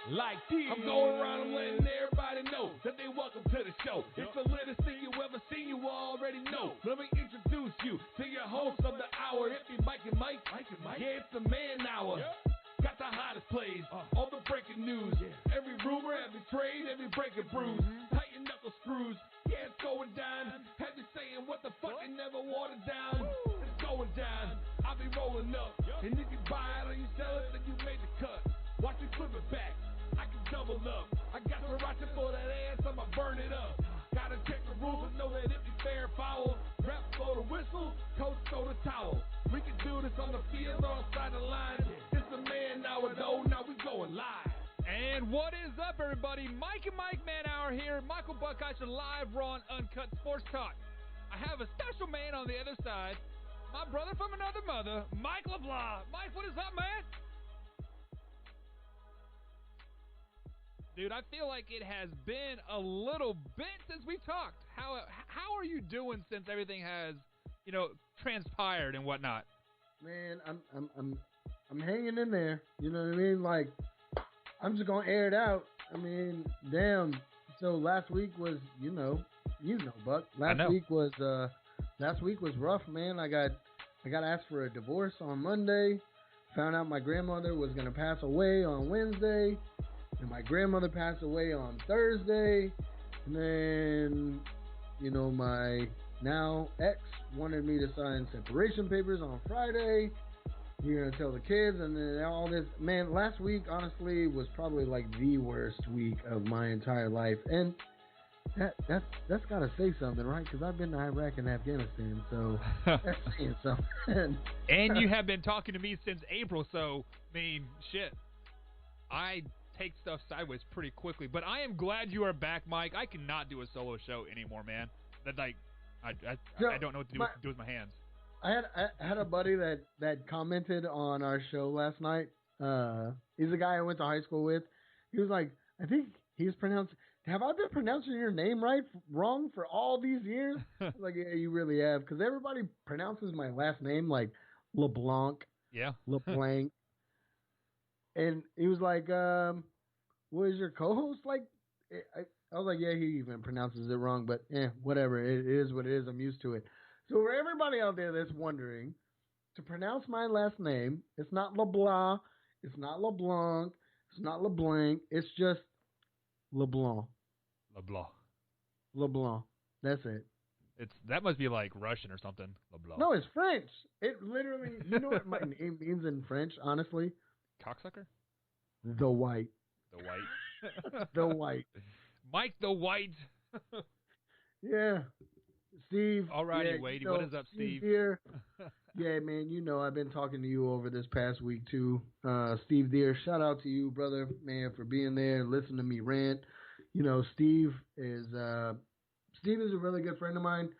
like this. I'm going around and letting everybody know that they welcome to the show. It's the latest thing you ever seen, you already know. Let me introduce you to your host of the hour. It be Mike and Mike. Yeah, it's the man hour. Got the hottest plays, all the breaking news. Every rumor, every trade, every breaking bruise. Tighten knuckle screws, yeah, it's going down. Have you saying what the fuck and never watered down? It's going down, I'll be rolling up. And if you buy it or you sell it, then you made the cut. Watch me flip it back, I can double up. I got sriracha for that ass, I'ma burn it up. Gotta check the rules and know that it be fair and foul. Rap blow the whistle, coach throw the towel. We can do this on the field or outside the line. It's the man hour though, now we going live. And what is up, everybody? Mike and Mike Man Hour here. Michael Buckeyes live, raw and uncut sports talk. I have a special man on the other side, my brother from another mother, Mike LeBlanc. Mike, what is up, man? Dude, I feel like it has been a little bit since we've talked. How are you doing since everything has, transpired and whatnot? Man, I'm hanging in there. You know what I mean? Like, I'm just gonna air it out. I mean, damn. So last week was, Buck. Last week was rough, man. I got asked for a divorce on Monday. Found out my grandmother was gonna pass away on Wednesday. And my grandmother passed away on Thursday. And then, my now ex wanted me to sign separation papers on Friday. You're going to tell the kids. And then all this. Man, last week, honestly, was probably like the worst week of my entire life. And that's got to say something, right? Because I've been to Iraq and Afghanistan. So that's saying something. And you have been talking to me since April. So, shit. I take stuff sideways pretty quickly, but I am glad you are back, Mike. I cannot do a solo show anymore, man. That I don't know what to do with my hands. I had a buddy that commented on our show last night. He's a guy I went to high school with. He was like, I think he's pronounced. Have I been pronouncing your name wrong for all these years? I was like, yeah, you really have, because everybody pronounces my last name like LeBlanc. Yeah. LeBlanc. And he was like, what is your co-host like? I was like, yeah, he even pronounces it wrong, but whatever. It is what it is. I'm used to it. So for everybody out there that's wondering, to pronounce my last name, it's not LeBlanc, it's not LeBlanc, it's not LeBlanc, it's just LeBlanc. LeBlanc. LeBlanc. That's it. That must be like Russian or something. LeBlanc. No, it's French. It literally, you know what my name means in French, honestly? Cocksucker? The White. The White. The White. Mike the White. Yeah. Steve. Alrighty, Wadey. What is up, Steve? Here. Yeah, man, I've been talking to you over this past week, too. Steve Deere, shout out to you, brother, man, for being there and listening to me rant. Steve is a really good friend of mine.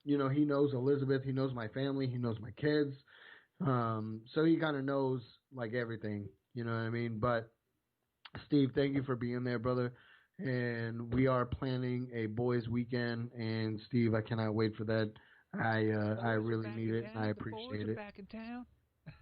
He knows Elizabeth. He knows my family. He knows my kids. So he kind of knows, like, everything. You know what I mean? But, Steve, thank you for being there, brother. And we are planning a boys' weekend. And, Steve, I cannot wait for that. I really need it. I appreciate it. Back in town?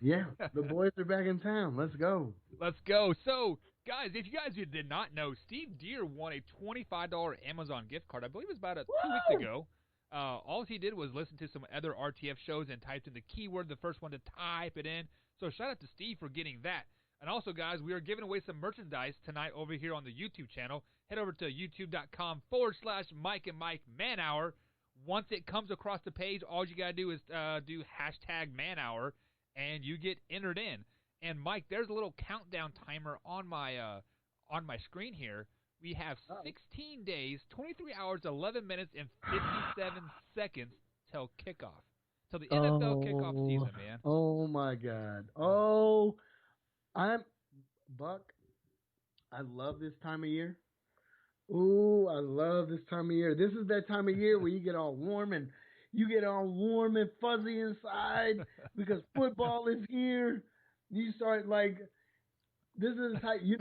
Yeah, the boys are back in town. Let's go. Let's go. So, guys, if you guys did not know, Steve Deere won a $25 Amazon gift card. I believe it was about 2 weeks ago. All he did was listen to some other RTF shows and typed in the keyword, the first one to type it in. So shout out to Steve for getting that. And also, guys, we are giving away some merchandise tonight over here on the YouTube channel. Head over to youtube.com/Mike and Mike Man Hour. Once it comes across the page, all you got to do is do hashtag Man Hour, and you get entered in. And, Mike, there's a little countdown timer on my screen here. We have 16 days, 23 hours, 11 minutes, and 57 seconds till kickoff. Till the NFL kickoff season, man. Oh, my God. Buck, I love this time of year. Ooh, I love this time of year. This is that time of year where you get all warm and fuzzy inside because football is here. You start this is how you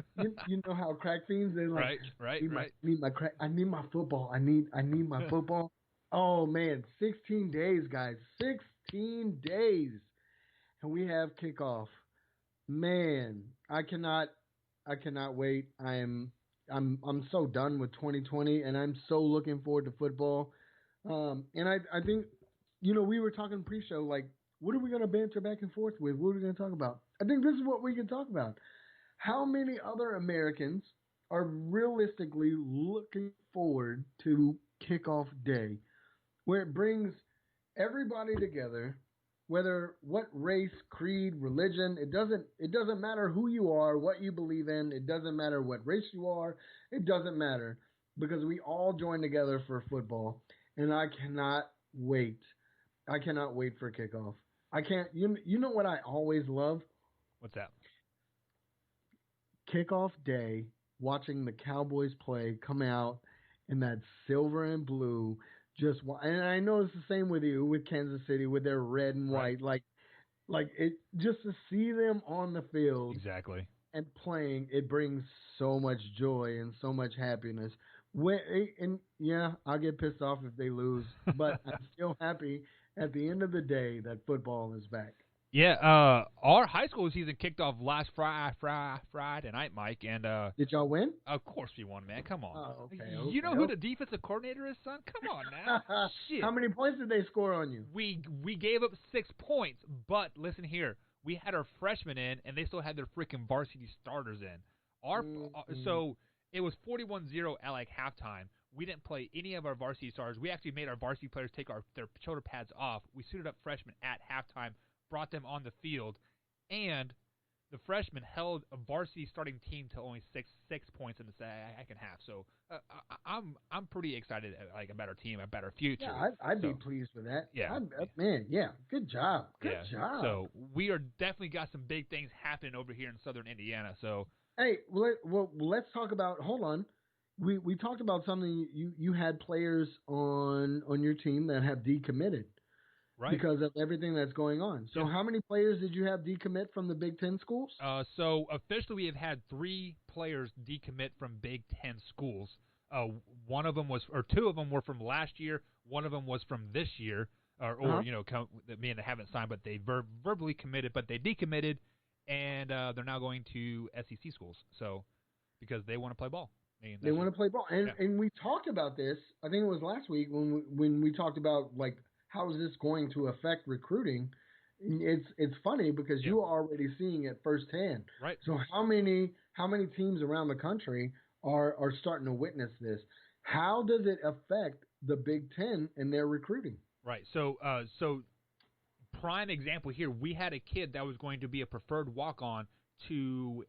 know how crack fiends, they're like, right. Need my crack. I need my football. I need my football. Oh man, 16 days, guys, 16 days, and we have kickoff. Man, I cannot I cannot wait. I'm so done with 2020, and I'm so looking forward to football. And I think, we were talking pre-show, like, what are we going to banter back and forth with? What are we going to talk about? I think this is what we can talk about. How many other Americans are realistically looking forward to kickoff day, where it brings everybody together, whether what race, creed, religion, it doesn't matter who you are, what you believe in, it doesn't matter what race you are, it doesn't matter, because we all join together for football, and I cannot wait. I cannot wait for kickoff. I can't. You know what I always love? What's that? Kickoff day, watching the Cowboys play, come out in that silver and blue. And I know it's the same with you with Kansas City with their red and white. Like it, just to see them on the field Exactly. and playing, it brings so much joy and so much happiness. And yeah, I'll get pissed off if they lose, but I'm still happy at the end of the day that football is back. Yeah, our high school season kicked off last Friday night, Mike, and Did y'all win? of course we won, man. Come on. Oh, okay. You know who the defensive coordinator is, son? Come on now. Shit. How many points did they score on you? We gave up 6 points, but listen here, we had our freshmen in, and they still had their freaking varsity starters in. So it was 41-0 at like halftime. We didn't play any of our varsity starters. We actually made our varsity players take their shoulder pads off. We suited up freshmen at halftime, brought them on the field, and the freshmen held a varsity starting team to only six points in the second half. So I'm pretty excited about our team, about our future. Yeah, I'd be pleased with that. Yeah, man. Yeah, good job. Good job. So we are definitely got some big things happening over here in Southern Indiana. So hey, let's talk about. Hold on. We talked about something. You had players on your team that have decommitted. Right. Because of everything that's going on. So how many players did you have decommit from the Big Ten schools? So officially we have had 3 players decommit from Big Ten schools. One of them two of them were from last year. One of them was from this year, meaning they haven't signed, but they verbally committed, but they decommitted, and they're now going to SEC schools. So because they want to play ball. They want to play ball, and we talked about this. I think it was last week when we talked about like. How is this going to affect recruiting? It's funny because you are already seeing it firsthand. Right. So how many teams around the country are starting to witness this? How does it affect the Big Ten and their recruiting? Right. So prime example here, we had a kid that was going to be a preferred walk-on to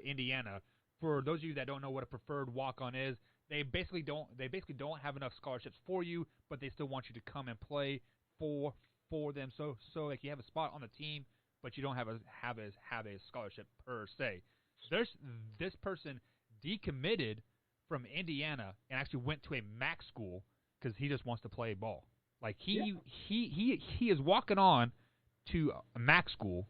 Indiana. For those of you that don't know what a preferred walk-on is, They basically don't have enough scholarships for you, but they still want you to come and play for them. So like you have a spot on the team, but you don't have a scholarship per se. This person decommitted from Indiana and actually went to a MAC school because he just wants to play ball. Like he is walking on to a MAC school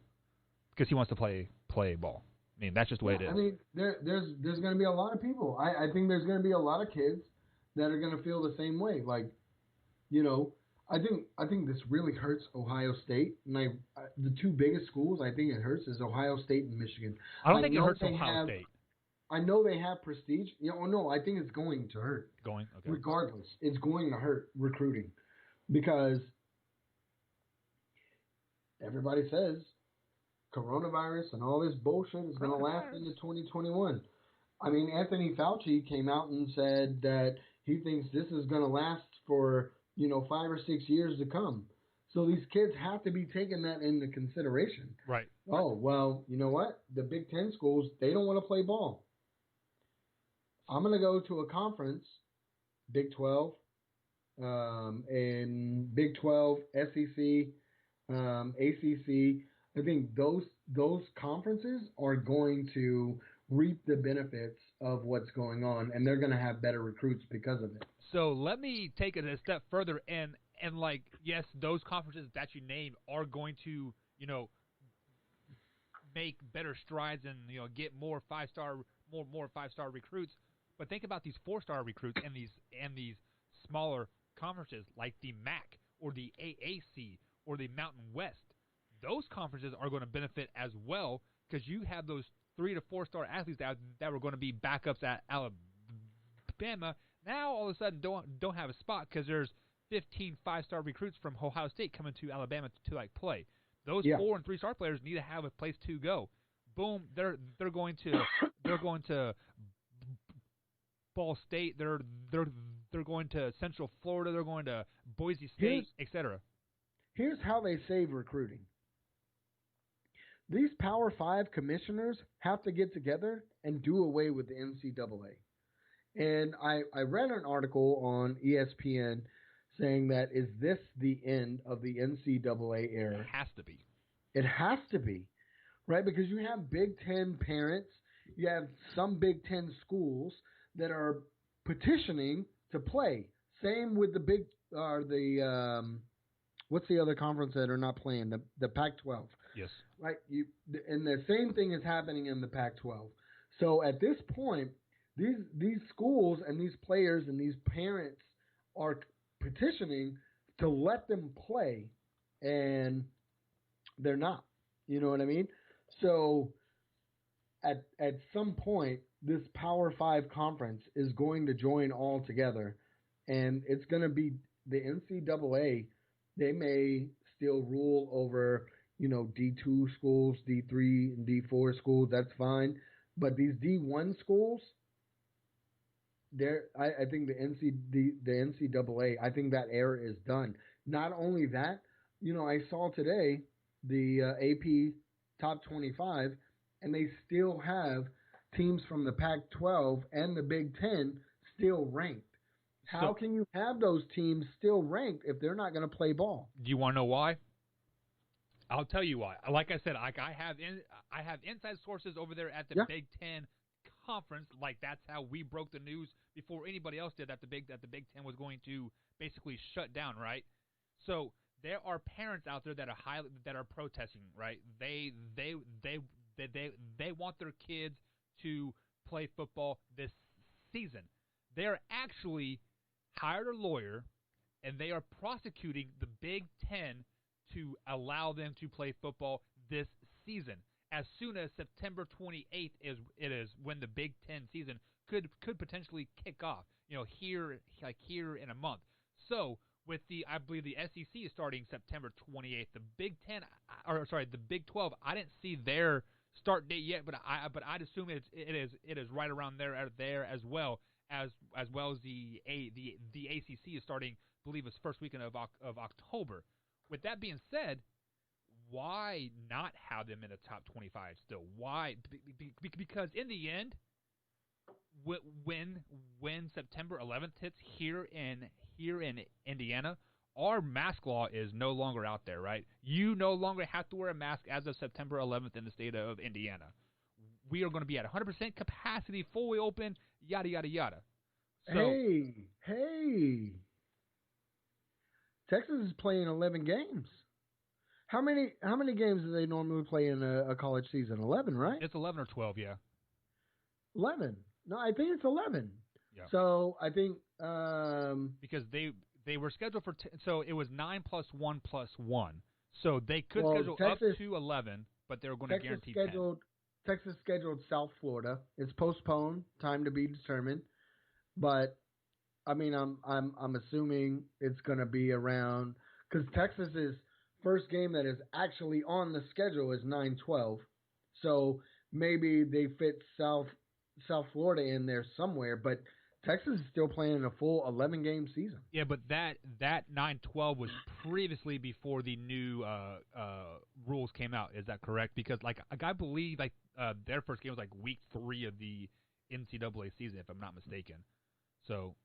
because he wants to play ball. I mean, that's just the way it is. I mean, there's going to be a lot of people. I think there's going to be a lot of kids that are going to feel the same way. Like, I think this really hurts Ohio State. And the 2 biggest schools I think it hurts is Ohio State and Michigan. I don't think it hurts Ohio State. I know they have prestige. No, I think it's going to hurt. Okay. Regardless, it's going to hurt recruiting because everybody says coronavirus and all this bullshit is going to last into 2021. I mean, Anthony Fauci came out and said that he thinks this is going to last for, 5 or 6 years to come. So these kids have to be taking that into consideration. Right. Oh, well, you know what? The Big Ten schools, they don't want to play ball. I'm going to go to a conference, Big 12, and Big 12, SEC, ACC. I think those conferences are going to reap the benefits of what's going on, and they're going to have better recruits because of it. So let me take it a step further, and like, yes, those conferences that you named are going to, make better strides and get more 5-star recruits. But think about these 4-star recruits and these smaller conferences like the MAC or the AAC or the Mountain West. Those conferences are going to benefit as well because you have those 3 to 4 star athletes that were going to be backups at Alabama now all of a sudden don't have a spot because there's 15 5-star recruits from Ohio State coming to Alabama to like play. Those 4 and 3 star players need to have a place to go. Boom, they're going to Ball State. They're going to Central Florida. They're going to Boise State, etc. Here's how they save recruiting. These Power 5 commissioners have to get together and do away with the NCAA. And I read an article on ESPN saying that, is this the end of the NCAA era? It has to be. It has to be, right? Because you have Big Ten parents, you have some Big Ten schools that are petitioning to play. Same with what's the other conference that are not playing? The Pac-12. Yes. Right. And the same thing is happening in the Pac-12. So at this point, these schools and these players and these parents are petitioning to let them play, and they're not. You know what I mean? So at some point, this Power 5 conference is going to join all together, and it's going to be the NCAA. They may still rule over, D2 schools, D3 and D4 schools. That's fine. But these D1 schools, I think the NCAA, I think that era is done. Not only that, I saw today the AP Top 25, and they still have teams from the Pac-12 and the Big Ten still ranked. How can you have those teams still ranked if they're not going to play ball? Do you want to know why? I'll tell you why. Like I said, I have inside sources over there at the Big Ten conference. Like, that's how we broke the news before anybody else did that the Big Ten was going to basically shut down, right? So there are parents out there that are protesting, right? They want their kids to play football this season. They're actually hired a lawyer, and they are prosecuting the Big Ten to allow them to play football this season. As soon as September 28th is when the Big Ten season could potentially kick off. Here in a month. So with I believe the SEC is starting September 28th. The the Big 12. I didn't see their start date yet, but I'd assume it is right around there as well as the ACC is starting. I believe it's first weekend of October. With that being said, why not have them in the top 25 still? Why? Because in the end, when September 11th hits here in Indiana, our mask law is no longer out there, right? You no longer have to wear a mask as of September 11th in the state of Indiana. We are going to be at 100% capacity, fully open, yada, yada, yada. So, hey. Texas is playing 11 games. How many games do they normally play in a college season? 11, right? It's 11 or 12, yeah. 11. No, I think it's 11. Yeah. So I think because they were scheduled for so it was 9 + 1 + 1. So they could schedule Texas, up to 11, but they were going to guarantee 10. Texas scheduled South Florida. It's postponed, time to be determined. But I mean, I'm assuming it's going to be around, because Texas's first game that is actually on the schedule is 9/12. So maybe they fit South Florida in there somewhere, but Texas is still playing a full 11-game season. Yeah, but that 9/12 was previously before the new rules came out. Is that correct? Because I believe their first game was week 3 of the NCAA season, if I'm not mistaken. So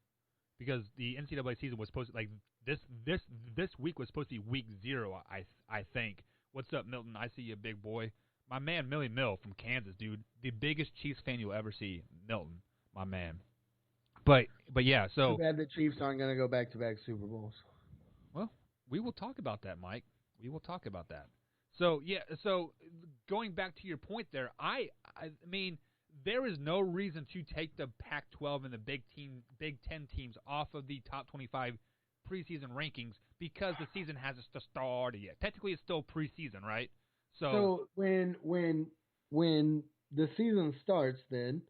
because the NCAA season was supposed to this week was supposed to be week 0, I think. What's up, Milton? I see you, big boy. My man Millie Mill from Kansas, dude. The biggest Chiefs fan you'll ever see, Milton, my man. But yeah, so too bad the Chiefs aren't going to go back-to-back Super Bowls. Well, we will talk about that, Mike. We will talk about that. So yeah, so going back to your point there, I mean, there is no reason to take the Pac-12 and the Big Ten teams off of the top 25 preseason rankings because the season hasn't started yet. Technically, it's still preseason, right? So when the season starts then,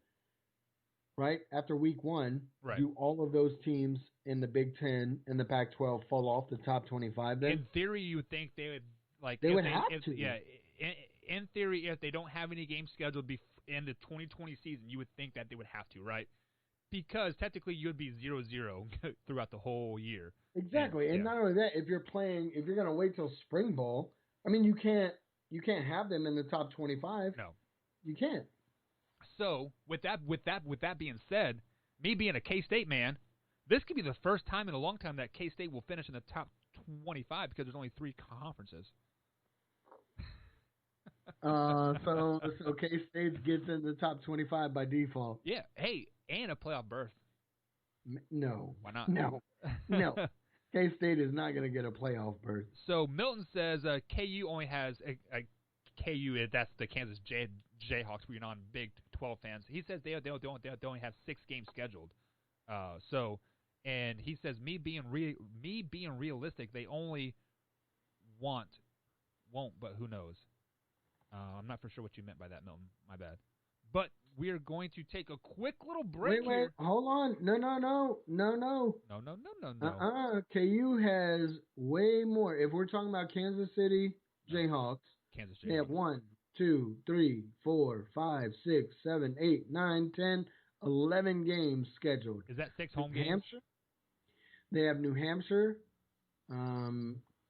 right after week 1. Right. Do all of those teams in the Big Ten and the Pac-12 fall off the top 25? Then In theory, you would think they would They would have to. Yeah, in theory, if they don't have any games scheduled in the 2020 season, you would think that they would have to, right? Because technically, you'd be 0-0 throughout the whole year. Exactly, and not only that, if you're going to wait till spring ball, I mean, you can't have them in the top 25. No, you can't. So with that being said, me being a K-State man, this could be the first time in a long time that K-State will finish in the top 25 because there's only 3 conferences. So K-State gets in the top 25 by default. Yeah. Hey, and a playoff berth. No. Why not? No. K-State is not going to get a playoff berth. So Milton says KU only has a KU. That's the Kansas Jayhawks. We're non-Big 12 fans. He says they only have 6 games scheduled. And he says me being realistic, they only won't, but who knows? I'm not for sure what you meant by that, Milton. My bad. But we are going to take a quick little break here. Wait, hold on. No. KU has way more. If we're talking about Kansas City Jayhawks, they have 1, 2, 3, 4, 5, 6, 7, 8, 9, 10, 11 games scheduled. Is that 6 home games? Hampshire. They have New Hampshire,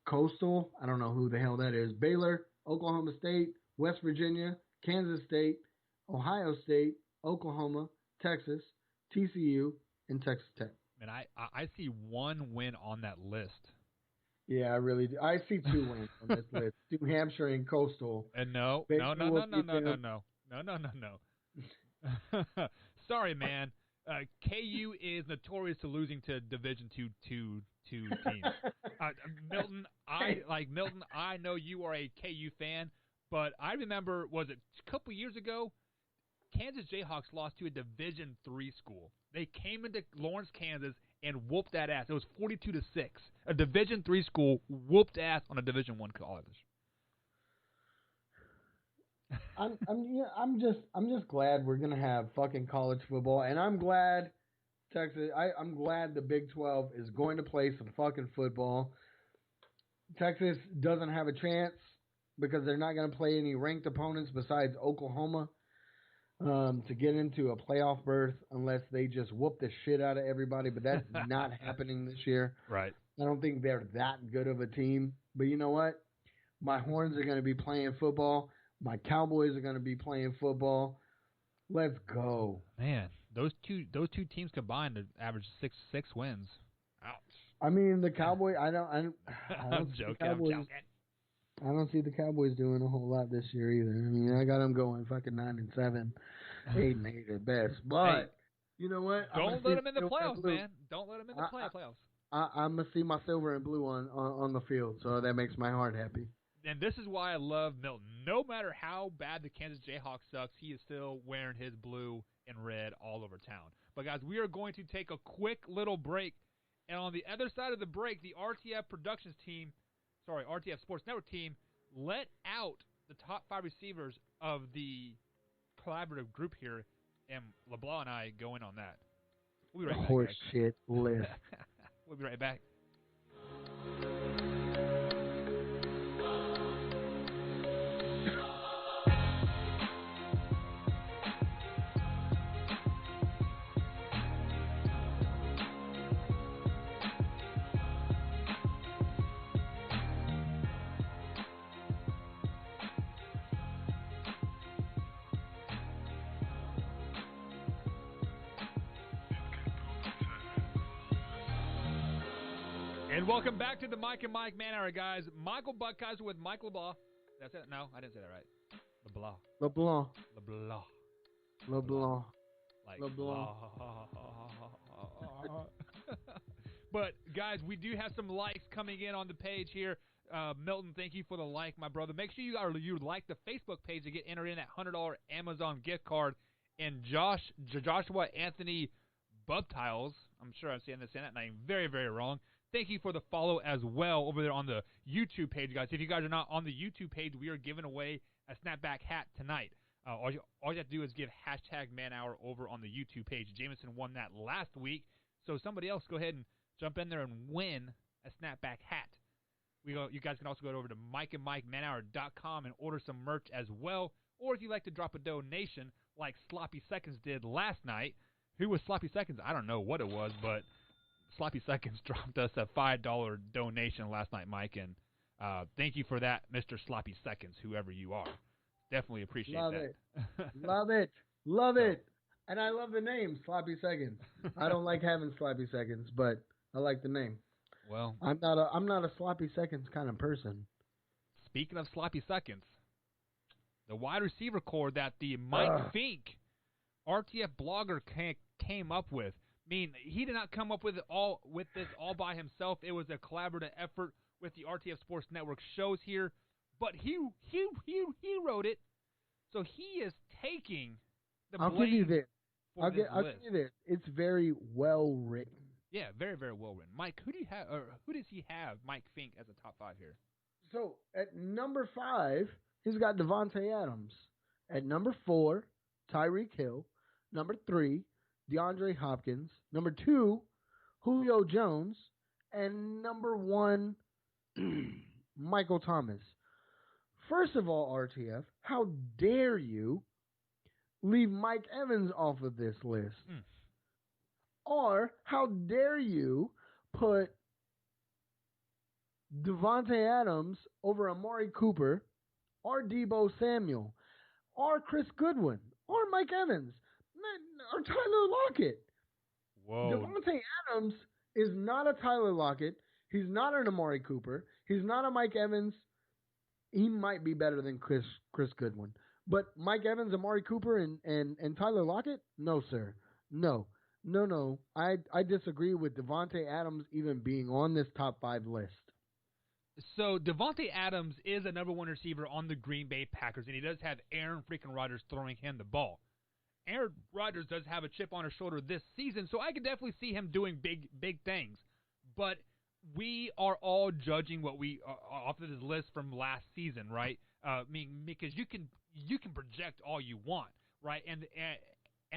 Coastal. I don't know who the hell that is. Baylor, Oklahoma State, West Virginia, Kansas State, Ohio State, Oklahoma, Texas, TCU, and Texas Tech. And I see 1 win on that list. Yeah, I really do. I see 2 wins on this list. New Hampshire and Coastal. And no. Sorry, man. KU is notorious to losing to Division II teams. Milton, I know you are a KU fan, but I remember, was it a couple years ago, Kansas Jayhawks lost to a Division III school. They came into Lawrence, Kansas, and whooped that ass. It was 42-6. A Division III school whooped ass on a Division I college. I'm just glad we're gonna have fucking college football, and I'm glad Texas. I'm glad the Big 12 is going to play some fucking football. Texas doesn't have a chance because they're not going to play any ranked opponents besides Oklahoma to get into a playoff berth unless they just whoop the shit out of everybody. But that's not happening this year. Right. I don't think they're that good of a team. But you know what? My Horns are going to be playing football. My Cowboys are going to be playing football. Let's go. Man, those two teams combined to average six wins. Ouch. I mean, the Cowboys. I don't I'm joking. I don't see the Cowboys doing a whole lot this year either. I mean, I got them going fucking 9-7, 8-8 at best. But hey, you know what? Don't let them in the playoffs, man. Don't let them in the playoffs. I'm gonna see my silver and blue on the field, so that makes my heart happy. And this is why I love Milton. No matter how bad the Kansas Jayhawks sucks, he is still wearing his blue and red all over town. But guys, we are going to take a quick little break. And on the other side of the break, the RTF Sports Network team let out the top 5 receivers of the collaborative group here, and LeBlanc and I go in on that. We'll be right back. Horse shit list. We'll be right back. And welcome back to the Mike and Mike Man Hour, guys. Michael Buckheiser with Mike LeBlanc. That's it? No, I didn't say that right. LeBlanc. Like LeBlanc. But, guys, we do have some likes coming in on the page here. Milton, thank you for the like, my brother. Make sure you like the Facebook page to get entered in that $100 Amazon gift card. And Joshua Anthony Bubtiles, I'm sure I'm saying that name very, very wrong. Thank you for the follow as well over there on the YouTube page, guys. If you guys are not on the YouTube page, we are giving away a snapback hat tonight. All you have to do is give #ManHour over on the YouTube page. Jameson won that last week, so somebody else go ahead and jump in there and win a snapback hat. You guys can also go over to MikeandMikeManHour.com and order some merch as well. Or if you'd like to drop a donation like Sloppy Seconds did last night. Who was Sloppy Seconds? I don't know what it was, but Sloppy Seconds dropped us a $5 donation last night, Mike, and thank you for that, Mr. Sloppy Seconds, whoever you are. Definitely appreciate Love that. it. Love it. Love it. And I love the name, Sloppy Seconds. I don't like having Sloppy Seconds, but I like the name. Well, I'm not a Sloppy Seconds kind of person. Speaking of Sloppy Seconds, the wide receiver core that the Mike Fink RTF blogger came up with. I mean, he did not come up with this all by himself. It was a collaborative effort with the RTF Sports Network shows here, but he wrote it, so he is taking the blame. I'll give you this. I'll give you this. It's very well written. Yeah, very, very well written. Mike, who does he have Mike Fink as a top 5 here? So at number 5, he's got Davante Adams. At number 4, Tyreek Hill. Number 3, DeAndre Hopkins. Number 2, Julio Jones. And number 1, Michael Thomas. First of all, RTF, how dare you leave Mike Evans off of this list? Or how dare you put Davante Adams over Amari Cooper or Deebo Samuel or Chris Goodwin or Mike Evans or Tyler Lockett? Whoa. Davante Adams is not a Tyler Lockett. He's not an Amari Cooper. He's not a Mike Evans. He might be better than Chris Goodwin. But Mike Evans, Amari Cooper, and Tyler Lockett? No, sir. No. I disagree with Davante Adams even being on this top 5 list. So Davante Adams is a number 1 receiver on the Green Bay Packers, and he does have Aaron freaking Rodgers throwing him the ball. Aaron Rodgers does have a chip on his shoulder this season, so I could definitely see him doing big things. But we are all judging what we off of this list from last season, right? Because you can project all you want, right? And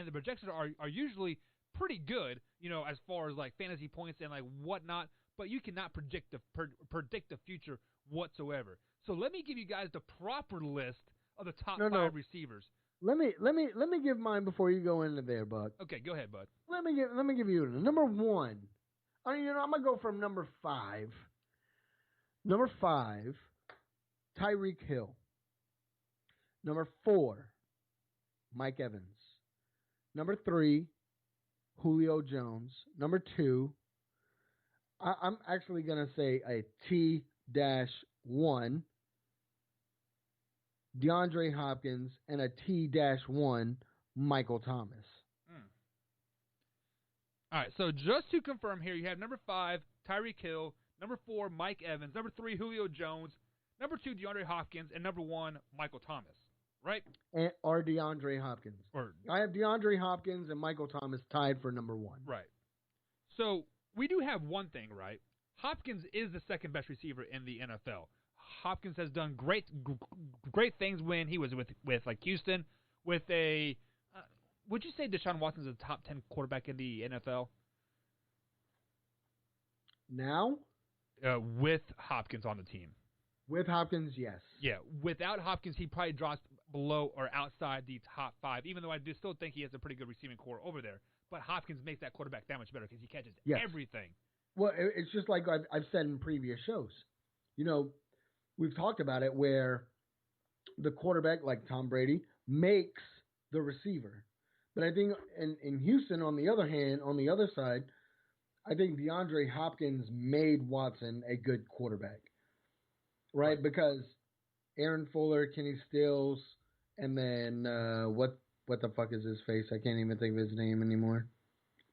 the projections are usually pretty good, as far as like fantasy points and like whatnot. But you cannot predict the future whatsoever. So let me give you guys the proper list of the top 5 receivers. Let me give mine before you go into there, Bud. Okay, go ahead, Bud. Let me give you number 1. I'm gonna go from number 5. Number 5, Tyreek Hill. Number 4, Mike Evans. Number 3, Julio Jones. Number 2, I'm actually gonna say a T-1, DeAndre Hopkins, and a T-1, Michael Thomas. All right, so just to confirm here, you have number 5, Tyreek Hill, number 4, Mike Evans, number 3, Julio Jones, number 2, DeAndre Hopkins, and number 1, Michael Thomas, right? Or DeAndre Hopkins. I have DeAndre Hopkins and Michael Thomas tied for number 1. Right. So we do have one thing, right? Hopkins is the second best receiver in the NFL. Hopkins has done great things when he was with like Houston with a. Would you say Deshaun Watson is a top 10 quarterback in the NFL? Now? With Hopkins on the team. With Hopkins, yes. Yeah, without Hopkins, he probably drops below or outside the top 5, even though I do still think he has a pretty good receiving core over there. But Hopkins makes that quarterback that much better because he catches everything. Well, it's just like I've said in previous shows. We've talked about it where the quarterback, like Tom Brady, makes the receiver. But I think in Houston, on the other hand, on the other side, I think DeAndre Hopkins made Watson a good quarterback. Right? Because Aaron Fuller, Kenny Stills, and then what the fuck is his face? I can't even think of his name anymore.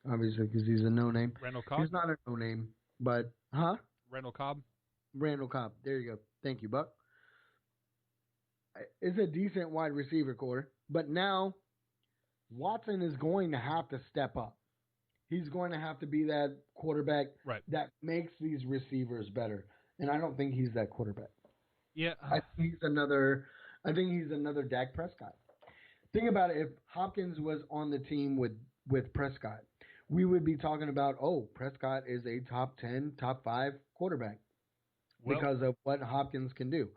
Obviously, because he's a no-name. Randall Cobb? He's not a no-name, but, Randall Cobb? Randall Cobb. There you go. Thank you, Buck. It's a decent wide receiver core, but now Watson is going to have to step up. He's going to have to be that quarterback that makes these receivers better, and I don't think he's that quarterback. Yeah, I think he's another Dak Prescott. Think about it. If Hopkins was on the team with Prescott, we would be talking about, oh, Prescott is a top 10, top 5 quarterback Well, because of what Hopkins can do.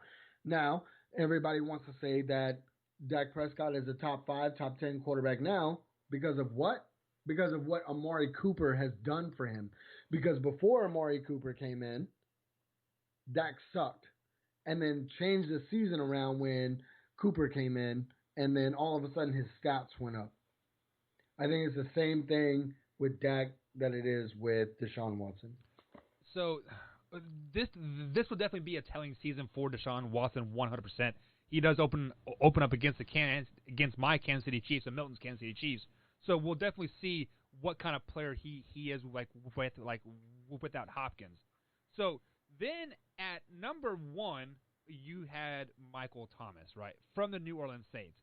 Now, everybody wants to say that Dak Prescott is a top 5, top 10 quarterback now because of what? Because of what Amari Cooper has done for him. Because before Amari Cooper came in, Dak sucked and then changed the season around when Cooper came in, and then all of a sudden his stats went up. I think it's the same thing with Dak that it is with Deshaun Watson. so this will definitely be a telling season for Deshaun Watson, 100%. He does open up against against my Kansas City Chiefs and Milton's Kansas City Chiefs. So we'll definitely see what kind of player he is without Hopkins. So then at number 1, you had Michael Thomas, right, from the New Orleans Saints.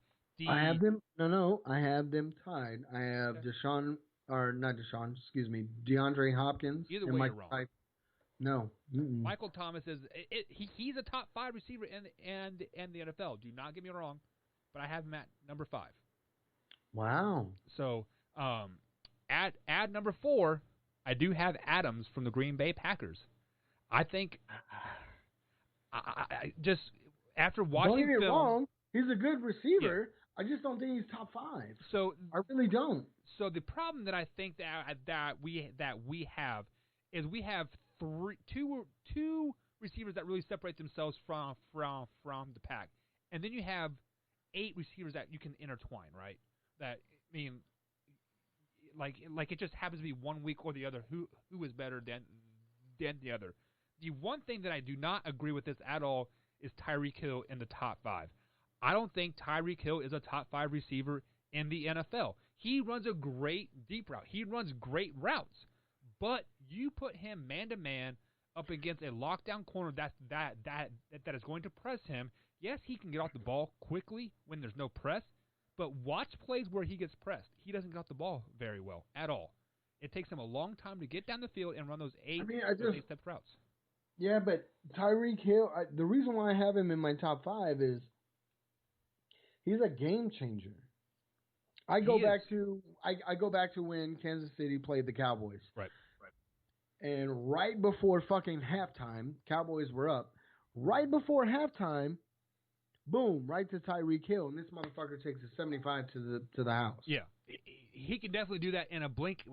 I have them. No, I have them tied. I have Deshaun, or not Deshaun. Excuse me, DeAndre Hopkins. Either and way, Mike you're wrong. Tyson. No. Mm-mm. Michael Thomas he's a top 5 receiver in the NFL. Do not get me wrong, but I have him at number 5. Wow. So at number 4, I do have Adams from the Green Bay Packers. I think I just after watching Don't get me film, wrong. He's a good receiver. I just don't think he's top 5. So I really don't. So the problem that I think that we have is we have two receivers that really separate themselves from the pack, and then you have 8 receivers that you can intertwine, right? That I mean, like it just happens to be one week or the other who is better than the other. The one thing that I do not agree with this at all is Tyreek Hill in the top 5. I don't think Tyreek Hill is a top 5 receiver in the NFL. He runs a great deep route. He runs great routes. But you put him man-to-man up against a lockdown corner that is going to press him. Yes, he can get off the ball quickly when there's no press, but watch plays where he gets pressed. He doesn't get off the ball very well at all. It takes him a long time to get down the field and run those 8-step routes. Yeah, but Tyreek Hill, the reason why I have him in my top 5 is he's a game changer. I go back to when Kansas City played the Cowboys. Right. And right before fucking halftime, Cowboys were up. Right before halftime, boom, right to Tyreek Hill, and this motherfucker takes a 75 to the house. Yeah, he can definitely do that in a blink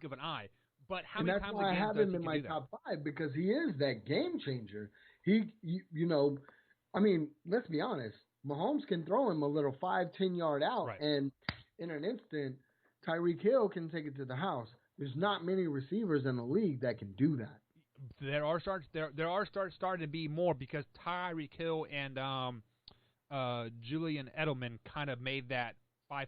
of an eye. But how and many that's times why a I game have does him he in can my do that? top 5 because he is that game changer. I mean, let's be honest. Mahomes can throw him a little 5-10 yard out, Right. and in an instant, Tyreek Hill can take it to the house. There's not many receivers in the league that can do that. There are starting to be more because Tyreek Hill and Julian Edelman kind of made that 5-10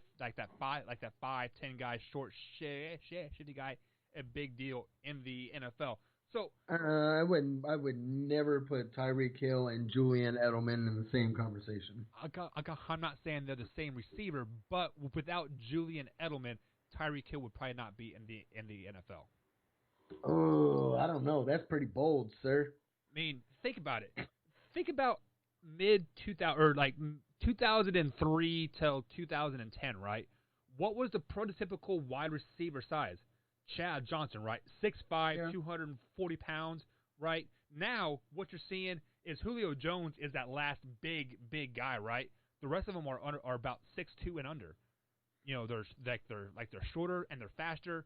guy short shitty guy a big deal in the NFL. So I would never put Tyreek Hill and Julian Edelman in the same conversation. I'm not saying they're the same receiver, but without Julian Edelman, Tyreek Hill would probably not be in the NFL. Oh, I don't know. That's pretty bold, sir. I mean, think about it. Think about mid 2000 or like 2003 till 2010, right? What was the prototypical wide receiver size? Chad Johnson, right? 6'5", 240 pounds, right? Now, what you're seeing is Julio Jones is that last big guy, right? The rest of them are about 6'2" and under. You know, they're shorter and they're faster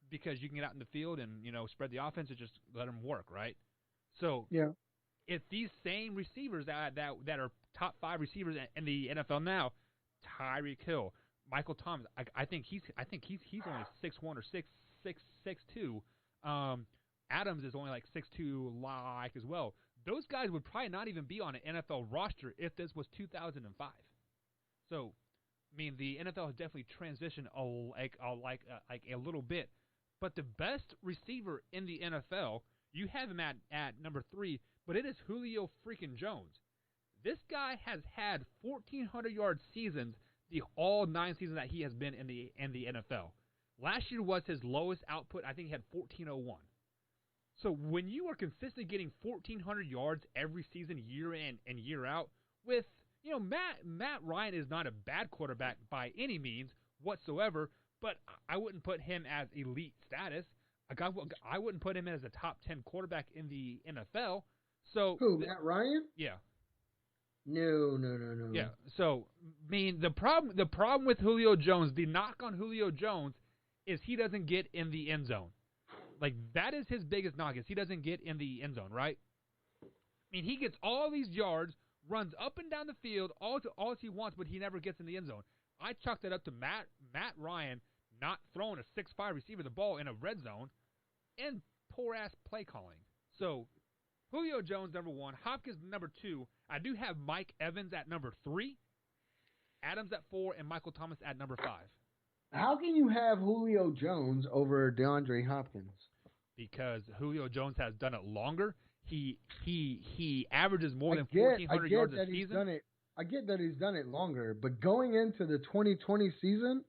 because you can get out in the field and, you know, spread the offense and just let them work, right? So, yeah, if these same receivers that are top 5 receivers in the NFL now, Tyreek Hill, Michael Thomas, I think he's only 6'1" or 6'2". Adams is only like 6'2" like as well. Those guys would probably not even be on an NFL roster if this was 2005. So, I mean, the NFL has definitely transitioned a little bit. But the best receiver in the NFL, you have him at number 3, but it is Julio freaking Jones. This guy has had 1,400-yard seasons all 9 seasons that he has been in the NFL. Last year was his lowest output. I think he had 1,401. So when you are consistently getting 1,400 yards every season, year in and year out, with Matt Ryan is not a bad quarterback by any means whatsoever, but I wouldn't put him as elite status. I wouldn't put him as a top 10 quarterback in the NFL. So Who, Matt Ryan? Yeah. No. Yeah. So the problem with Julio Jones, the knock on Julio Jones is he doesn't get in the end zone. Like, that is his biggest knock, is he doesn't get in the end zone, right? He gets all these yards, runs up and down the field, all he wants, but he never gets in the end zone. I chalked that up to Matt Ryan not throwing a 6'5" receiver the ball in a red zone and poor-ass play calling. So, Julio Jones, number 1. Hopkins, number 2. I do have Mike Evans at number 3, Adams at 4, and Michael Thomas at number 5. How can you have Julio Jones over DeAndre Hopkins? Because Julio Jones has done it longer. He averages more than 1,400 yards a season. I get that he's done it longer, but going into the 2020 season,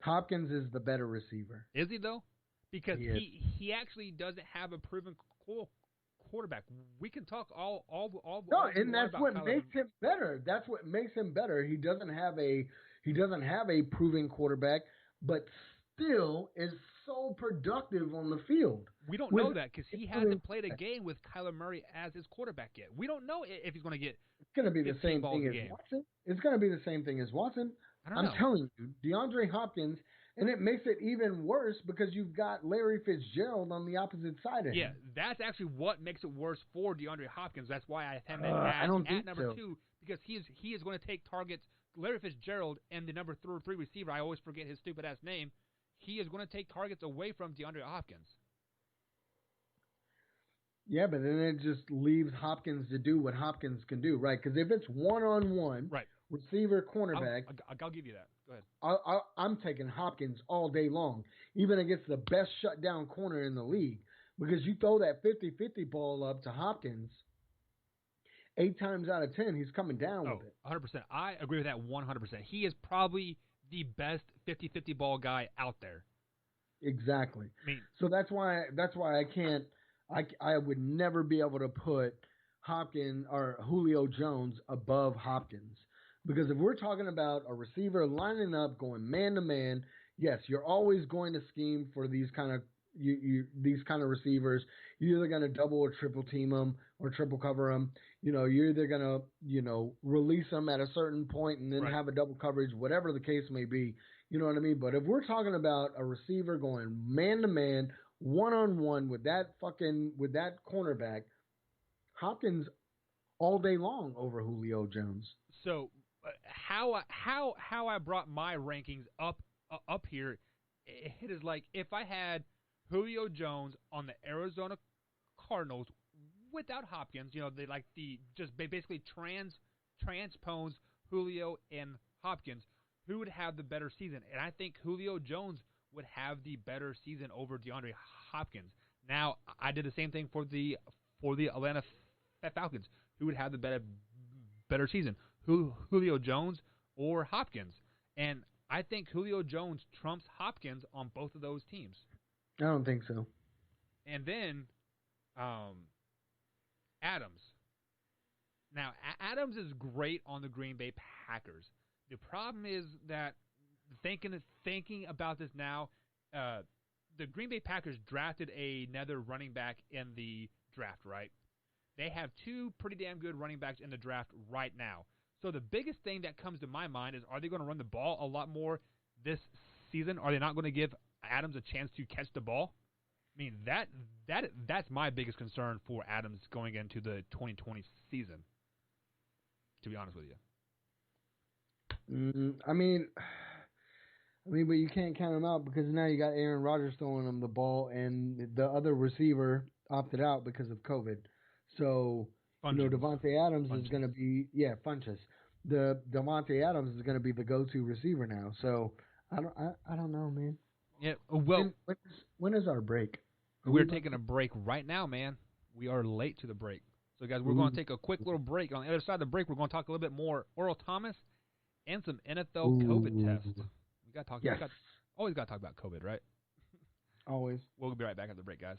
Hopkins is the better receiver. Is he, though? Because he actually doesn't have a proven quarterback. We can talk all and that's what makes him better. That's what makes him better. He doesn't have a proven quarterback, but still is so productive on the field. We don't know that because he hasn't played a game with Kyler Murray as his quarterback yet. We don't know if he's going to get. It's going to be the same thing as Watson. It's going to be the same thing as Watson. I'm telling you, DeAndre Hopkins, and it makes it even worse because you've got Larry Fitzgerald on the opposite side of him. Yeah, that's actually what makes it worse for DeAndre Hopkins. That's why I have him at number 2, because he is going to take targets. Larry Fitzgerald and the number 3 receiver, I always forget his stupid-ass name, he is going to take targets away from DeAndre Hopkins. Yeah, but then it just leaves Hopkins to do what Hopkins can do, right? Because if it's one-on-one, right, receiver, cornerback, I'll give you that. Go ahead. I'm taking Hopkins all day long, even against the best shutdown corner in the league, because you throw that 50-50 ball up to Hopkins, 8 times out of 10, he's coming down with it. 100%. I agree with that 100%. He is probably the best 50-50 ball guy out there. Exactly. So that's why I can't. I would never be able to put Hopkins or Julio Jones above Hopkins, because if we're talking about a receiver lining up, going man to man, yes, you're always going to scheme for these kind of these kind of receivers. You're either going to double or triple team them or triple cover them. You're either going to release them at a certain point and then have a double coverage, whatever the case may be. You know what I mean? But if we're talking about a receiver going man to man, one-on-one with that cornerback, Hopkins all day long over Julio Jones. So how I brought my rankings up here, it is like if I had Julio Jones on the Arizona Cardinals without Hopkins, they like just basically transpose Julio and Hopkins, who would have the better season? And I think Julio Jones would have the better season over DeAndre Hopkins. Now, I did the same thing for the Atlanta Falcons. Who would have the better season? Julio Jones or Hopkins? And I think Julio Jones trumps Hopkins on both of those teams. I don't think so. And then Adams. Now, Adams is great on the Green Bay Packers. The problem is that thinking about this now, the Green Bay Packers drafted another running back in the draft, right? They have 2 pretty damn good running backs in the draft right now. So the biggest thing that comes to my mind is, are they going to run the ball a lot more this season? Are they not going to give Adams a chance to catch the ball? That's my biggest concern for Adams going into the 2020 season, to be honest with you. But you can't count him out because now you got Aaron Rodgers throwing him the ball, and the other receiver opted out because of COVID. So, Devontae Adams is going to be Funchess. The Devontae Adams is going to be the go-to receiver now. So I don't know, man. Yeah. Well, when is our break? We're taking a break right now, man. We are late to the break. So, guys, we're going to take a quick little break. On the other side of the break, we're going to talk a little bit more Earl Thomas and some NFL COVID tests. We got to talk. Yes. Always got to talk about COVID, right? Always. We'll be right back after the break, guys.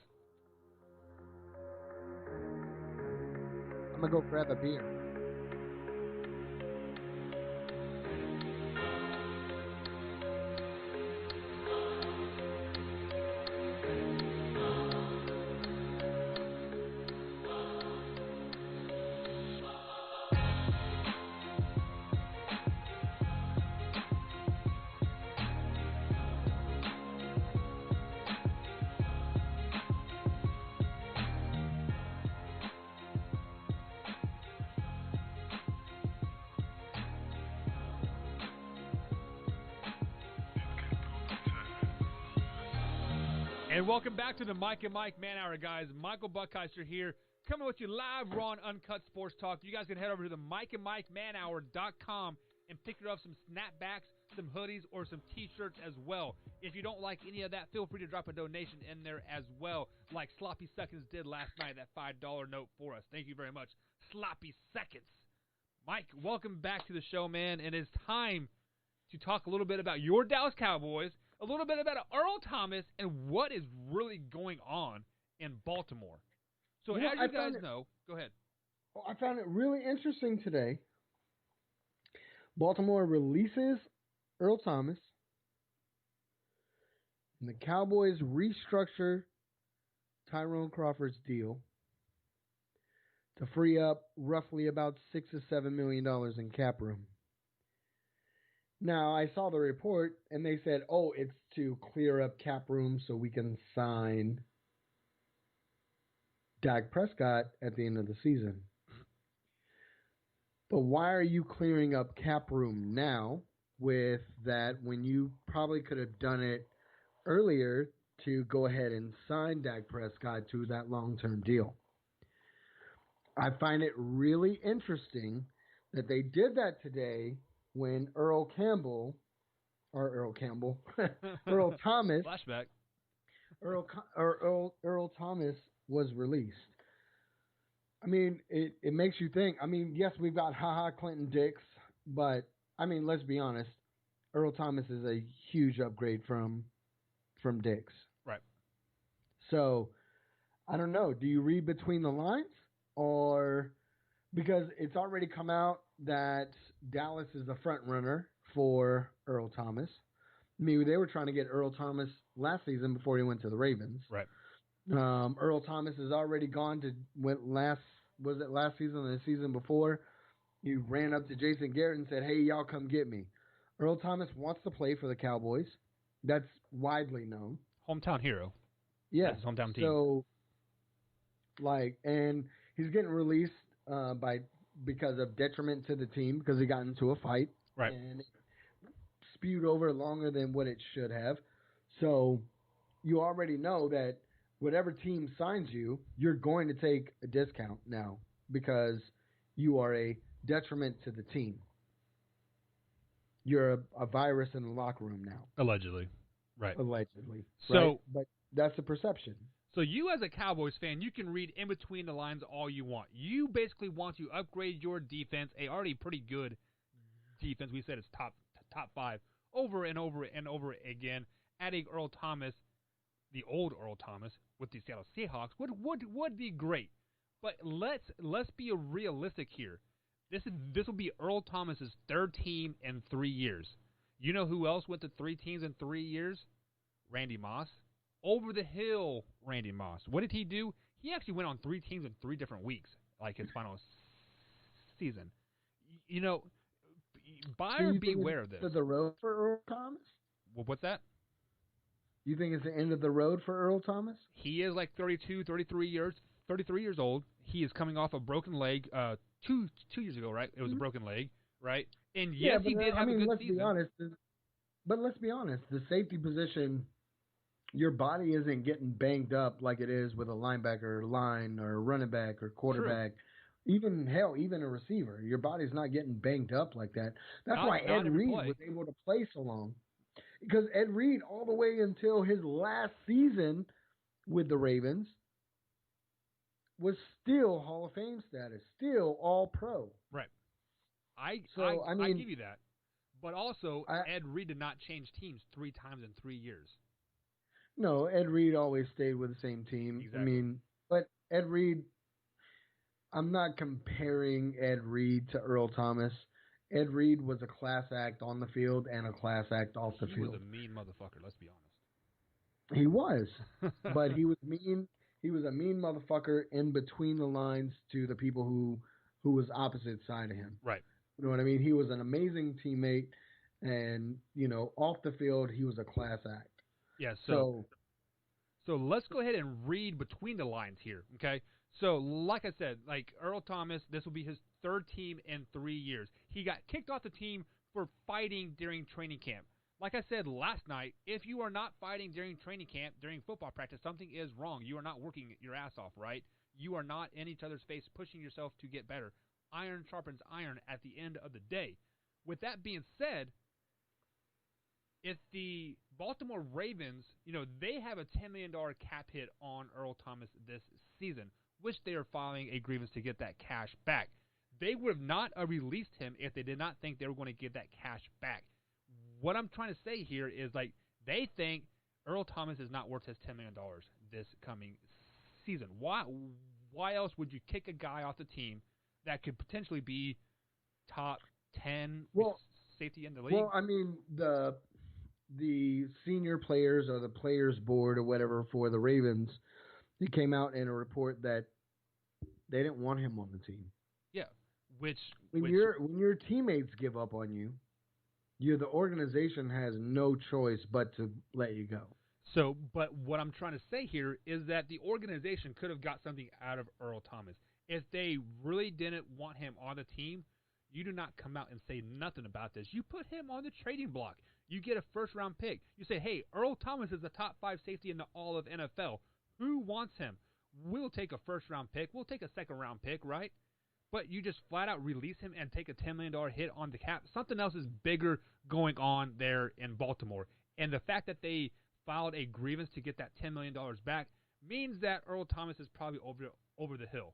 I'm going to go grab a beer. And welcome back to the Mike and Mike Man Hour, guys. Michael Buckheister here, coming with you live, raw and uncut sports talk. You guys can head over to the MikeandMikeManHour.com and pick up some snapbacks, some hoodies, or some T-shirts as well. If you don't like any of that, feel free to drop a donation in there as well, like Sloppy Seconds did last night, that $5 note for us. Thank you very much, Sloppy Seconds. Mike, welcome back to the show, man, and it's time to talk a little bit about your Dallas Cowboys, a little bit about Earl Thomas, and what is really going on in Baltimore. So as you guys know, go ahead. Well, I found it really interesting today. Baltimore releases Earl Thomas, and the Cowboys restructure Tyrone Crawford's deal to free up roughly about $6 to $7 million in cap room. Now, I saw the report, and they said, oh, it's to clear up cap room so we can sign Dak Prescott at the end of the season. But why are you clearing up cap room now with that when you probably could have done it earlier to go ahead and sign Dak Prescott to that long-term deal? I find it really interesting that they did that today when Earl Thomas, Flashback. Earl Thomas was released. I mean, it makes you think. I mean, yes, we've got Clinton Dix, but I mean, let's be honest. Earl Thomas is a huge upgrade from Dix. Right. So, I don't know. Do you read between the lines? Or because it's already come out that Dallas is the front runner for Earl Thomas. I mean, they were trying to get Earl Thomas last season before he went to the Ravens. Right. Earl Thomas has already gone to last season or the season before? He ran up to Jason Garrett and said, hey, y'all come get me. Earl Thomas wants to play for the Cowboys. That's widely known. Hometown hero. Yeah. That's his hometown team. So, and he's getting released because of detriment to the team because he got into a fight. Right. And it spewed over longer than what it should have. So you already know that whatever team signs you, you're going to take a discount now because you are a detriment to the team. You're a virus in the locker room now. Allegedly. Right. Allegedly. So, right? But that's the perception. So you as a Cowboys fan, you can read in between the lines all you want. You basically want to upgrade your defense, a already pretty good defense. We said it's top 5 over and over and over again. Adding Earl Thomas, the old Earl Thomas, with the Seattle Seahawks would be great. But let's be realistic here. This will be Earl Thomas's third team in 3 years. You know who else went to 3 teams in 3 years? Randy Moss. Over the hill, Randy Moss. What did he do? He actually went on 3 teams in 3 different weeks, like his final season. You know, buyer beware of this. End of the road for Earl Thomas? Well, what's that? You think it's the end of the road for Earl Thomas? He is like 33 years old. He is coming off a broken leg 2 years ago, right? It was a broken leg, right? And yes, he did have a good season. Let's be honest. The safety position, your body isn't getting banged up like it is with a linebacker, line, or running back, or quarterback. True. Even a receiver. Your body's not getting banged up like that. That's why Ed Reed was able to play so long. Because Ed Reed, all the way until his last season with the Ravens, was still Hall of Fame status, still All-Pro. Right. I give you that. But also, Ed Reed did not change teams 3 times in 3 years. No, Ed Reed always stayed with the same team. Exactly. I mean, but Ed Reed, I'm not comparing Ed Reed to Earl Thomas. Ed Reed was a class act on the field and a class act off the field. He was a mean motherfucker, let's be honest. He was. But he was mean. He was a mean motherfucker in between the lines to the people who was opposite side of him. Right. You know what I mean? He was an amazing teammate, and, you know, off the field, he was a class act. Yeah, so let's go ahead and read between the lines here, okay? So, like I said, like Earl Thomas, this will be his 3rd team in 3 years. He got kicked off the team for fighting during training camp. like I said last night, if you are not fighting during training camp, during football practice, something is wrong. You are not working your ass off, right? You are not in each other's face pushing yourself to get better. Iron sharpens iron at the end of the day. With that being said, if the Baltimore Ravens, they have a $10 million cap hit on Earl Thomas this season, which they are filing a grievance to get that cash back. They would have not released him if they did not think they were going to get that cash back. What I'm trying to say here is, they think Earl Thomas is not worth his $10 million this coming season. Why else would you kick a guy off the team that could potentially be top 10 safety in the league? Well, I mean, the senior players or the players board or whatever for the Ravens, he came out in a report that they didn't want him on the team. Yeah, when your teammates give up on you, the organization has no choice but to let you go. So, but what I'm trying to say here is that the organization could have got something out of Earl Thomas. If they really didn't want him on the team, you do not come out and say nothing about this. You put him on the trading block. You get a first-round pick. You say, hey, Earl Thomas is the top 5 safety in all of NFL. Who wants him? We'll take a first-round pick. We'll take a second-round pick, right? But you just flat-out release him and take a $10 million hit on the cap. Something else is bigger going on there in Baltimore. And the fact that they filed a grievance to get that $10 million back means that Earl Thomas is probably over the hill.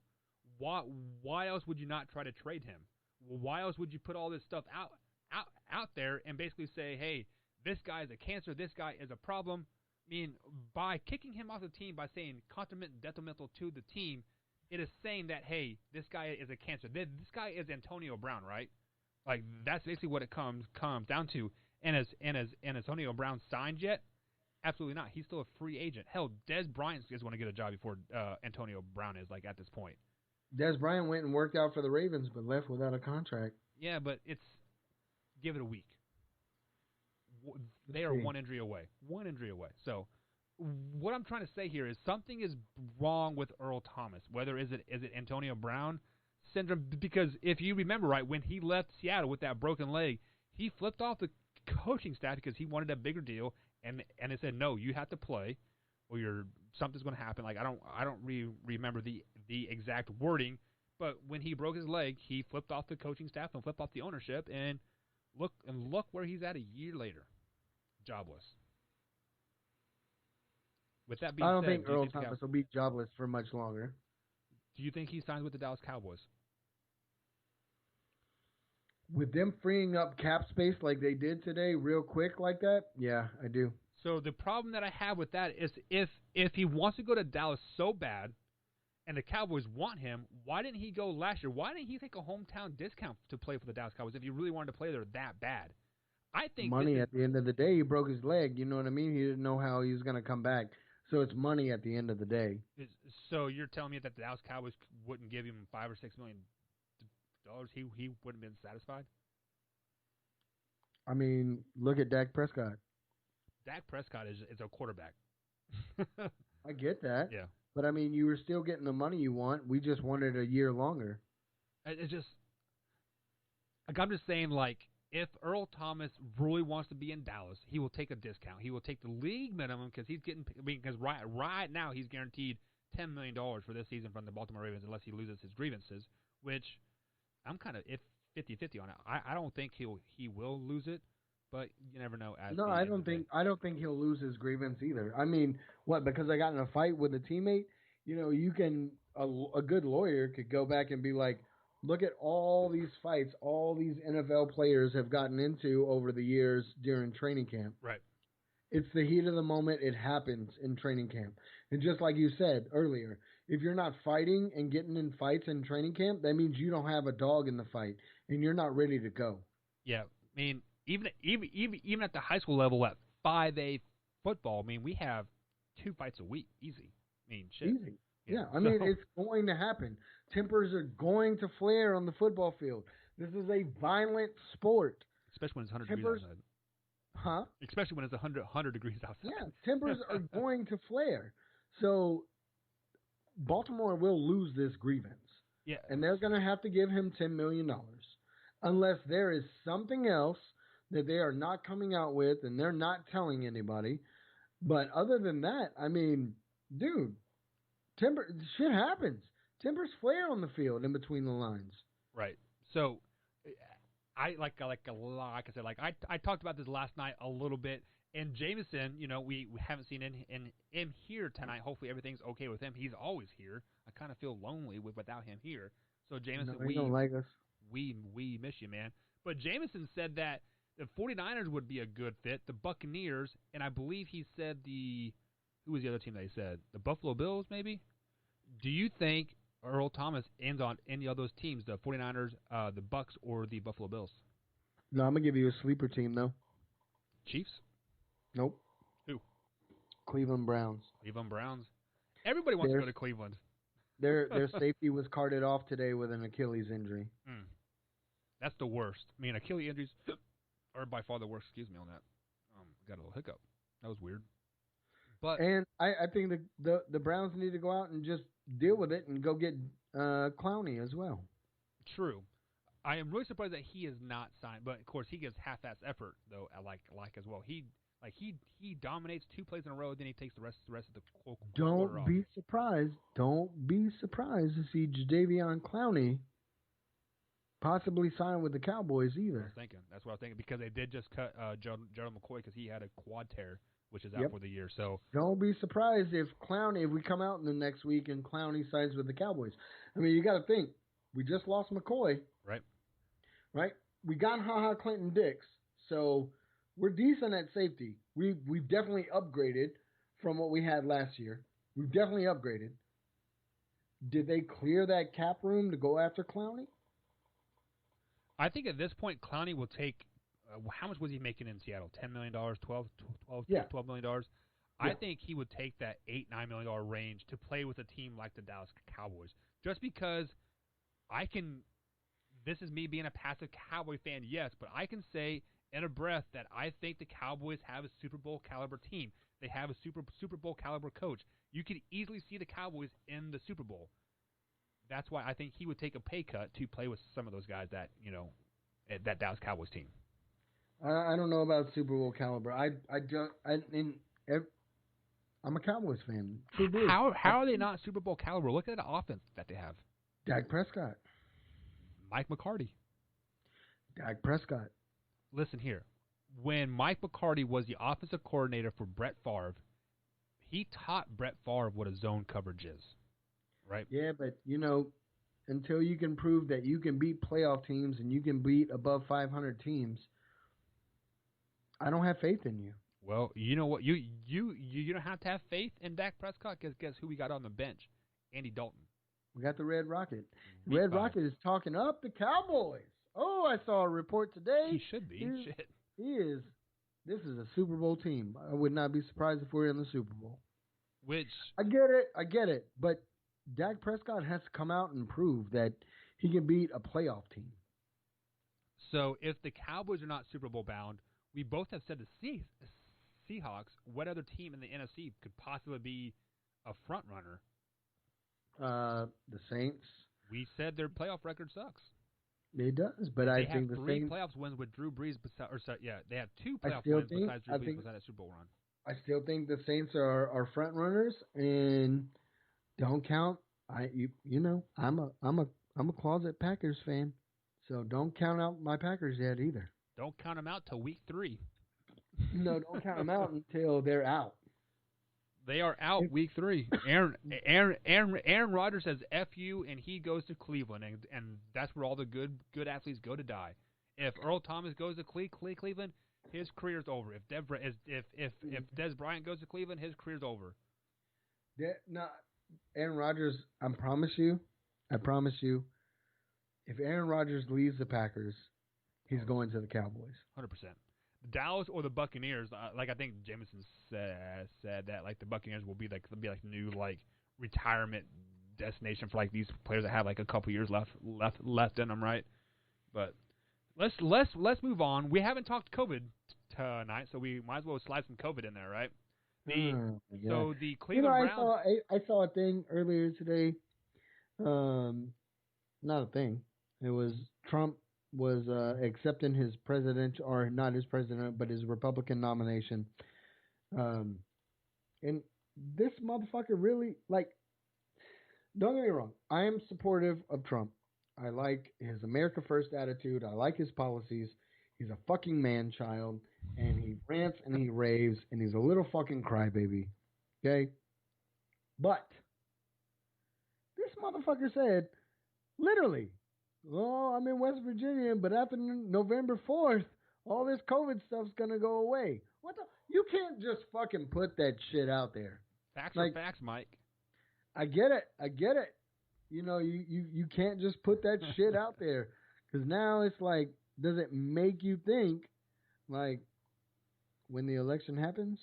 Why else would you not try to trade him? Why else would you put all this stuff out there and basically say, hey, this guy is a cancer, this guy is a problem? I mean, by kicking him off the team, by saying detrimental to the team, it is saying that, hey, this guy is a cancer. This guy is Antonio Brown, right? Like, that's basically what it comes down to. And as Antonio Brown signed yet? Absolutely not. He's still a free agent. Hell, Dez Bryant is going to get a job before Antonio Brown is, at this point. Dez Bryant went and worked out for the Ravens but left without a contract. Yeah, but give it a week. They are one injury away. So what I'm trying to say here is something is wrong with Earl Thomas. Whether is it Antonio Brown syndrome? Because if you remember right, when he left Seattle with that broken leg, he flipped off the coaching staff because he wanted a bigger deal, and they said, no, you have to play or something's going to happen. Like, I don't remember the exact wording, but when he broke his leg, he flipped off the coaching staff and flipped off the ownership, and look where he's at a year later, jobless. With that being said, I don't think Earl Thomas will be jobless for much longer. Do you think he signs with the Dallas Cowboys? With them freeing up cap space like they did today, real quick like that, yeah, I do. So the problem that I have with that is if he wants to go to Dallas so bad, and the Cowboys want him, why didn't he go last year? Why didn't he take a hometown discount to play for the Dallas Cowboys if he really wanted to play there that bad? I think money at the end of the day. He broke his leg. You know what I mean? He didn't know how he was going to come back. So it's money at the end of the day. So you're telling me that the Dallas Cowboys wouldn't give him $5 or $6 million? He wouldn't have been satisfied? I mean, look at Dak Prescott. Dak Prescott is a quarterback. I get that. Yeah. But, I mean, you were still getting the money you want. We just wanted a year longer. It's just – I'm just saying, if Earl Thomas really wants to be in Dallas, he will take a discount. He will take the league minimum because he's getting – because right now he's guaranteed $10 million for this season from the Baltimore Ravens unless he loses his grievances, which I'm kind of 50-50 on it. I don't think he will lose it. But you never know. No, I don't think he'll lose his grievance either. I mean, what? Because I got in a fight with a teammate. You can a good lawyer could go back and be like, look at all these fights all these NFL players have gotten into over the years during training camp. Right. It's the heat of the moment. It happens in training camp. And just like you said earlier, if you're not fighting and getting in fights in training camp, that means you don't have a dog in the fight and you're not ready to go. Yeah, I mean. Even at the high school level at 5A football, I mean, we have 2 fights a week. Easy. I mean, shit. Easy. Yeah, I mean, it's going to happen. Tempers are going to flare on the football field. This is a violent sport. Especially when it's 100 degrees outside. Huh? Especially when it's 100 degrees outside. Yeah, tempers are going to flare. So Baltimore will lose this grievance. Yeah. And they're going to have to give him $10 million. Unless there is something else that they are not coming out with, and they're not telling anybody. But other than that, I mean, dude, shit happens. Tempers flare on the field in between the lines. Right. So, I like I said, like I talked about this last night a little bit. And Jameson, we haven't seen him here tonight. Hopefully everything's okay with him. He's always here. I kind of feel lonely without him here. So Jameson, No, he don't like us. we miss you, man. But Jameson said that the 49ers would be a good fit, the Buccaneers, and I believe he said who was the other team that he said? The Buffalo Bills, maybe? Do you think Earl Thomas ends on any of those teams, the 49ers, the Bucks, or the Buffalo Bills? No, I'm going to give you a sleeper team, though. Chiefs? Nope. Who? Cleveland Browns. Cleveland Browns. Everybody wants to go to Cleveland. Their safety was carted off today with an Achilles injury. That's the worst. I mean, Achilles injuries are by far the worst. Excuse me on that. Got a little hiccup. That was weird. And I think the Browns need to go out and just deal with it and go get Clowney as well. True. I am really surprised that he is not signed, but of course he gives half-ass effort though. I like as well. He dominates 2 plays in a row, then he takes the rest of the quarter Don't off. be surprised. Don't be surprised to see Jadeveon Clowney possibly sign with the Cowboys either. That's what I was thinking because they did just cut Gerald McCoy because he had a quad tear, which is out for the year. So don't be surprised if we come out in the next week and Clowney signs with the Cowboys. I mean, you got to think we just lost McCoy, right? We got HaHa Clinton-Dix, so we're decent at safety. We've definitely upgraded from what we had last year. We've definitely upgraded. Did they clear that cap room to go after Clowney? I think at this point, Clowney will take how much was he making in Seattle? $10 million, $12 million? Yeah. I think he would take that $8-9 million range to play with a team like the Dallas Cowboys. Just because this is me being a passive Cowboy fan, yes, but I can say in a breath that I think the Cowboys have a Super Bowl caliber team. They have a Super Bowl caliber coach. You could easily see the Cowboys in the Super Bowl. That's why I think he would take a pay cut to play with some of those guys that that Dallas Cowboys team. I don't know about Super Bowl caliber. I'm a Cowboys fan. How are they not Super Bowl caliber? Look at the offense that they have. Dak Prescott. Mike McCarty. Dak Prescott. Listen here. When Mike McCarty was the offensive coordinator for Brett Favre, he taught Brett Favre what a zone coverage is. Right? Yeah, but, until you can prove that you can beat playoff teams and you can beat above 500 teams, I don't have faith in you. Well, you know what? You don't have to have faith in Dak Prescott because guess who we got on the bench? Andy Dalton. We got the Red Rocket. Rocket is talking up the Cowboys. Oh, I saw a report today. He should be. He is. This is a Super Bowl team. I would not be surprised if we're in the Super Bowl. Which I get it. But Dak Prescott has to come out and prove that he can beat a playoff team. So if the Cowboys are not Super Bowl bound, we both have said the Seahawks. What other team in the NFC could possibly be a front runner? The Saints. We said their playoff record sucks. It does, but I think the Saints. They have 3 playoffs wins with Drew Brees. They have 2 playoff wins besides Drew Brees besides that Super Bowl run. I still think the Saints are front runners, and don't count. I'm a closet Packers fan, so don't count out my Packers yet either. Don't count them out till week 3. No, don't count them out until they're out. They are out week 3. Aaron Rodgers says F you, and he goes to Cleveland, and that's where all the good athletes go to die. If Earl Thomas goes to Cleveland, his career's over. If Dez Bryant goes to Cleveland, his career's over. Aaron Rodgers, I promise you, if Aaron Rodgers leaves the Packers, he's going to the Cowboys. 100%. Dallas or the Buccaneers, I think Jameson said that the Buccaneers will be the new retirement destination for these players that have a couple years left in them, right? But let's move on. We haven't talked COVID tonight, so we might as well slide some COVID in there, right? So the Cleveland Browns. I saw a thing earlier today. Not a thing. It was Trump was accepting his presidential, or not his president, but his Republican nomination. Um, and this motherfucker really, like, don't get me wrong, I am supportive of Trump. I like his America First attitude. I like his policies. He's a fucking man child, and he rants and he raves, and he's a little fucking crybaby. Okay? But this motherfucker said, literally, oh, I'm in West Virginia, but after November 4th, all this COVID stuff's gonna go away. What the? You can't just fucking put that shit out there. Facts Like, are facts, Mike. I get it. I get it. You know, you can't just put that shit out there. Because now it's like, does it make you think, like, when the election happens,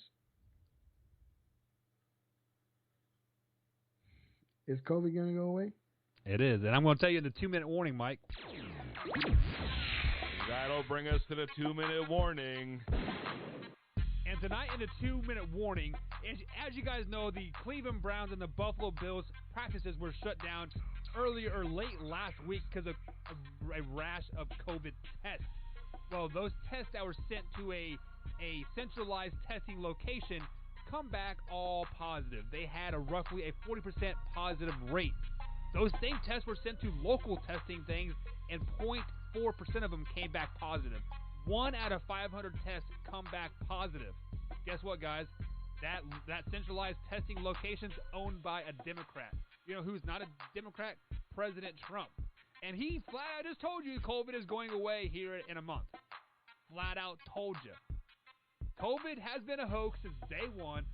is COVID going to go away? It is. And I'm going to tell you in the 2-minute warning, Mike. That'll bring us to the 2-minute warning. And tonight in the 2-minute warning, as you guys know, the Cleveland Browns and the Buffalo Bills practices were shut down earlier or late last week because of a rash of COVID tests. Well, those tests that were sent to a centralized testing location come back all positive. They had roughly a 40% positive rate. Those same tests were sent to local testing things, and 0.4% of them came back positive. 1 out of 500 tests come back positive. Guess what, guys? That centralized testing location's owned by a Democrat. You know who's not a Democrat? President Trump. And he flat out just told you COVID is going away here in a month. Flat out told you. COVID has been a hoax since day one.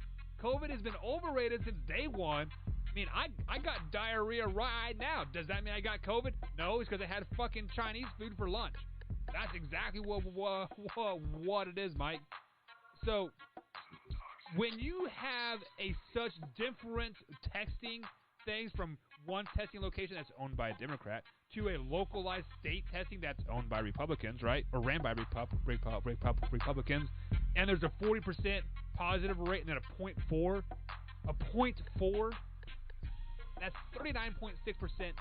COVID has been overrated since day one. I mean, I got diarrhea right now. Does that mean I got COVID? No, it's because I had fucking Chinese food for lunch. That's exactly what it is, Mike. So, when you have such different texting things from one testing location that's owned by a Democrat to a localized state testing that's owned by Republicans, right? Or ran by Republicans, and there's a 40% positive rate and then a 0.4, that's 39.6%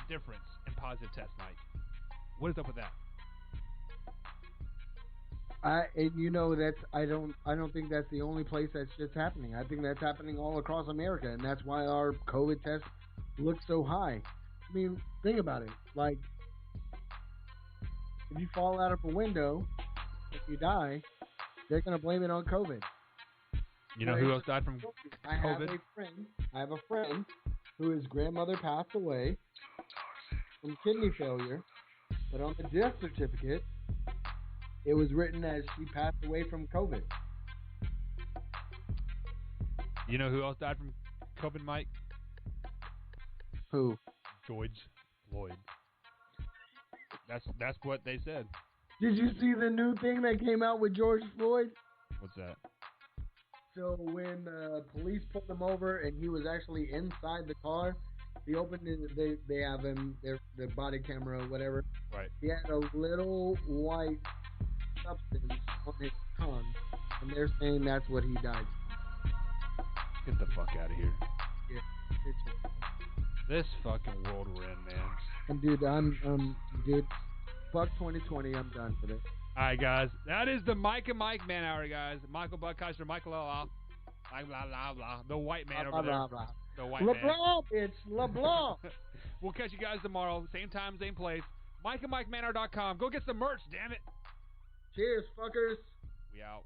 difference in positive tests, Mike. What is up with that? I don't think that's the only place that's just happening. I think that's happening all across America, and that's why our COVID tests look so high. I mean, think about it. Like, if you fall out of a window, if you die, they're gonna blame it on COVID. You know who else died from COVID? I have a friend who his grandmother passed away from kidney failure, but on the death certificate, it was written as she passed away from COVID. You know who else died from COVID, Mike? Who? George Floyd. That's what they said. Did you see the new thing that came out with George Floyd? What's that? So when police pulled him over and he was actually inside the car, he opened it. They have him their body camera or whatever. Right. He had a little white substance on his tongue, and they're saying that's what he died from. Get the fuck out of here. Yeah. This fucking world we're in, man. And dude, fuck 2020. I'm done with it. All right, guys. That is the Mike and Mike Man Hour, guys. Michael Buckeister, Michael blah blah blah. The white man over there. Blah. The white LeBlanc, it's LeBlanc. We'll catch you guys tomorrow, same time, same place. MikeandMikeManhour.com. Go get some merch, damn it. Cheers, fuckers. We out.